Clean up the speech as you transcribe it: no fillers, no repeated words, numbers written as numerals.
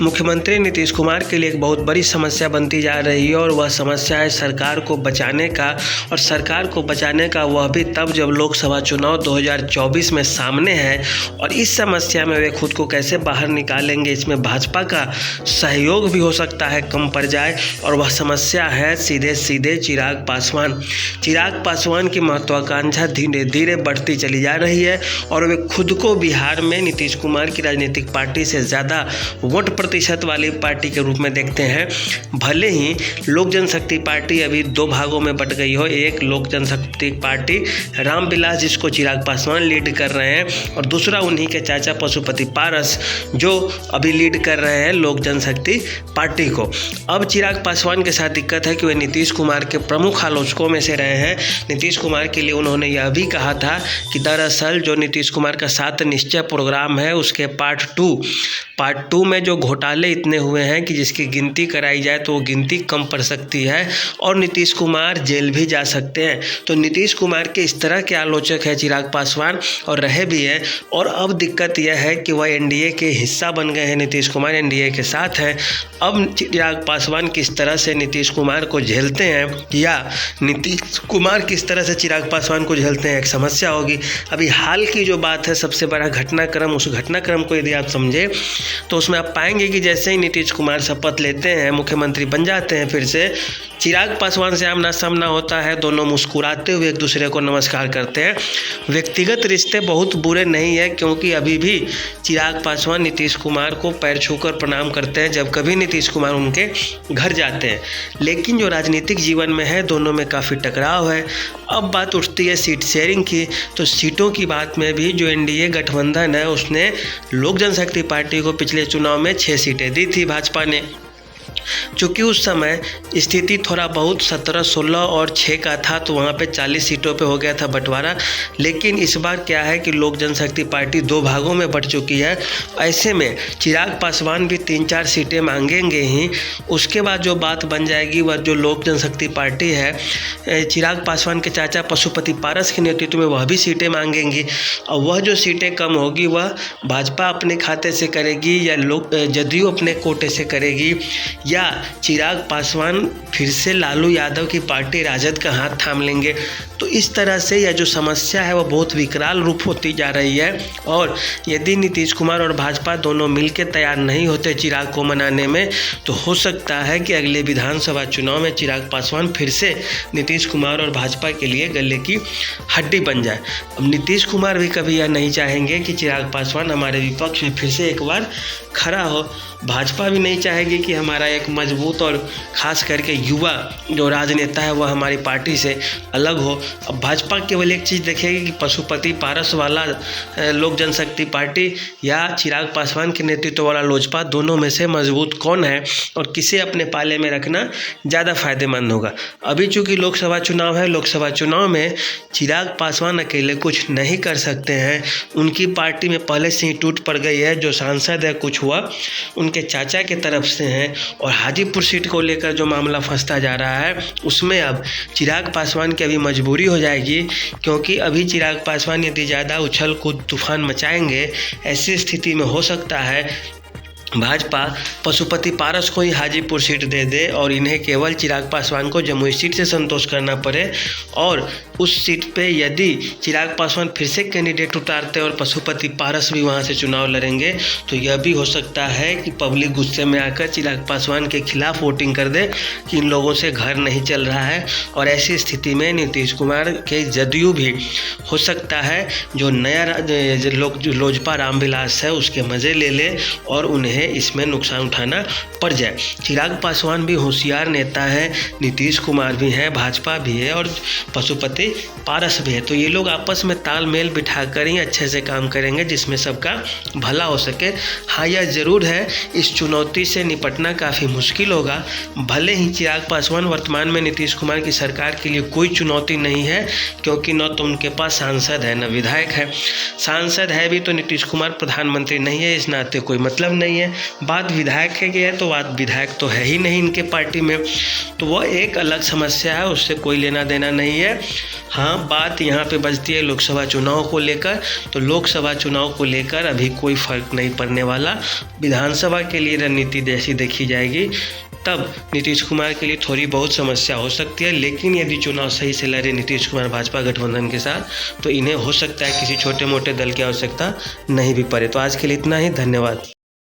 मुख्यमंत्री नीतीश कुमार के लिए एक बहुत बड़ी समस्या बनती जा रही है और वह समस्या है सरकार को बचाने का। और सरकार को बचाने का वह भी तब जब लोकसभा चुनाव 2024 में सामने है। और इस समस्या में वे खुद को कैसे बाहर निकालेंगे, इसमें भाजपा का सहयोग भी हो सकता है कम पड़ जाए। और वह समस्या है सीधे सीधे चिराग पासवान। चिराग पासवान की महत्वाकांक्षा धीरे धीरे बढ़ती चली जा रही है और वे खुद को बिहार में नीतीश कुमार की राजनीतिक पार्टी से ज़्यादा वोट प्रतिशत वाली पार्टी के रूप में देखते हैं। भले ही लोक जनशक्ति पार्टी अभी दो भागों में बट गई हो, एक लोक जनशक्ति पार्टी रामविलास जिसको चिराग पासवान लीड कर रहे हैं और दूसरा उन्हीं के चाचा पशुपति पारस जो अभी लीड कर रहे हैं लोक जनशक्ति पार्टी को। अब चिराग पासवान के साथ दिक्कत है कि वे नीतीश कुमार के प्रमुख आलोचकों में से रहे हैं। नीतीश कुमार के लिए उन्होंने यह भी कहा था कि दरअसल जो नीतीश कुमार का 7 निश्चय प्रोग्राम है उसके पार्ट टू में जो घोटाले इतने हुए हैं कि जिसकी गिनती कराई जाए तो वो गिनती कम पड़ सकती है और नीतीश कुमार जेल भी जा सकते हैं। तो नीतीश कुमार के इस तरह के आलोचक है चिराग पासवान और रहे भी हैं। और अब दिक्कत यह है कि वह एनडीए के हिस्सा बन गए हैं, नीतीश कुमार एनडीए के साथ हैं। अब चिराग पासवान किस तरह से नीतीश कुमार को झेलते हैं या नीतीश कुमार किस तरह से चिराग पासवान को झेलते हैं, एक समस्या होगी। अभी हाल की जो बात है, सबसे बड़ा घटनाक्रम, उस घटनाक्रम को यदि आप समझे तो उसमें आप पाएंगे कि जैसे ही नीतीश कुमार शपथ लेते हैं, मुख्यमंत्री बन जाते हैं, फिर से चिराग पासवान से आमना सामना होता है। दोनों मुस्कुराते हुए एक दूसरे को नमस्कार करते हैं। व्यक्तिगत रिश्ते बहुत बुरे नहीं है क्योंकि अभी भी चिराग पासवान नीतीश कुमार को पैर छूकर प्रणाम करते हैं जब कभी नीतीश कुमार उनके घर जाते हैं। लेकिन जो राजनीतिक जीवन में है, दोनों में काफ़ी टकराव है। अब बात उठती है सीट शेयरिंग की, तो सीटों की बात में भी जो एनडीए गठबंधन है उसने लोक जनशक्ति पार्टी को पिछले चुनाव में 6 सीटें दी थी भाजपा ने। चूँकि उस समय स्थिति थोड़ा बहुत 17, 16 और 6 का था तो वहाँ पे 40 सीटों पे हो गया था बंटवारा। लेकिन इस बार क्या है कि लोक जनशक्ति पार्टी 2 भागों में बट चुकी है। ऐसे में चिराग पासवान भी 3-4 सीटें मांगेंगे ही। उसके बाद जो बात बन जाएगी वह जो लोक जनशक्ति पार्टी है, चिराग पासवान के चाचा पशुपति पारस के नेतृत्व में वह भी सीटें मांगेंगी। और वह जो सीटें कम होगी वह भाजपा अपने खाते से करेगी या जदयू अपने कोटे से करेगी या चिराग पासवान फिर से लालू यादव की पार्टी राजद का हाथ थाम लेंगे। तो इस तरह से यह जो समस्या है वह बहुत विकराल रूप होती जा रही है। और यदि नीतीश कुमार और भाजपा दोनों मिलकर तैयार नहीं होते चिराग को मनाने में, तो हो सकता है कि अगले विधानसभा चुनाव में चिराग पासवान फिर से नीतीश कुमार और भाजपा के लिए गले की हड्डी बन जाए। अब नीतीश कुमार भी कभी यह नहीं चाहेंगे कि चिराग पासवान हमारे विपक्ष में फिर से एक बार खड़ा हो। भाजपा भी नहीं चाहेगी कि हमारा एक मजबूत और ख़ास करके युवा जो राजनेता है वह हमारी पार्टी से अलग हो। अब भाजपा केवल एक चीज़ देखेगी कि पशुपति पारस वाला लोक जनशक्ति पार्टी या चिराग पासवान के नेतृत्व वाला लोजपा, दोनों में से मजबूत कौन है और किसे अपने पाले में रखना ज़्यादा फायदेमंद होगा। अभी चूँकि लोकसभा चुनाव है, लोकसभा चुनाव में चिराग पासवान अकेले कुछ नहीं कर सकते हैं। उनकी पार्टी में पहले से ही टूट पड़ गई है। जो सांसद है कुछ हुआ उनके चाचा के तरफ से हैं और हाजीपुर सीट को लेकर जो मामला फंसता जा रहा है उसमें अब चिराग पासवान की अभी मजबूरी हो जाएगी। क्योंकि अभी चिराग पासवान यदि ज़्यादा उछल कूद तूफान मचाएंगे, ऐसी स्थिति में हो सकता है भाजपा पशुपति पारस को ही हाजीपुर सीट दे दे और इन्हें केवल चिराग पासवान को जमुई सीट से संतोष करना पड़े। और उस सीट पे यदि चिराग पासवान फिर से कैंडिडेट उतारते और पशुपति पारस भी वहां से चुनाव लड़ेंगे तो यह भी हो सकता है कि पब्लिक गुस्से में आकर चिराग पासवान के खिलाफ वोटिंग कर दे कि इन लोगों से घर नहीं चल रहा है। और ऐसी स्थिति में नीतीश कुमार के जदयू भी हो सकता है जो नया लोजपा रामविलास है उसके मज़े ले ले और उन्हें इसमें नुकसान उठाना पड़ जाए। चिराग पासवान भी होशियार नेता है, नीतीश कुमार भी हैं, भाजपा भी है और पशुपति पारस भी है। तो ये लोग आपस में तालमेल बिठाकर ही अच्छे से काम करेंगे जिसमें सबका भला हो सके। हाँ, यह ज़रूर है इस चुनौती से निपटना काफ़ी मुश्किल होगा। भले ही चिराग पासवान वर्तमान में नीतीश कुमार की सरकार के लिए कोई चुनौती नहीं है क्योंकि न तो उनके पास सांसद है न विधायक है। सांसद है भी तो नीतीश कुमार प्रधानमंत्री नहीं है, इस नाते कोई मतलब नहीं है। है। बात विधायक की है तो बात विधायक तो है ही नहीं इनके पार्टी में, तो वह एक अलग समस्या है, उससे कोई लेना देना नहीं है। हाँ, बात यहाँ पे बचती है लोकसभा चुनाव को लेकर, तो लोकसभा चुनाव को लेकर अभी कोई फ़र्क नहीं पड़ने वाला। विधानसभा के लिए रणनीति जैसी देखी जाएगी तब नीतीश कुमार के लिए थोड़ी बहुत समस्या हो सकती है, लेकिन यदि चुनाव सही से लड़े नीतीश कुमार भाजपा गठबंधन के साथ तो इन्हें हो सकता है किसी छोटे मोटे दल की आवश्यकता नहीं भी पड़े। तो आज के लिए इतना ही, धन्यवाद।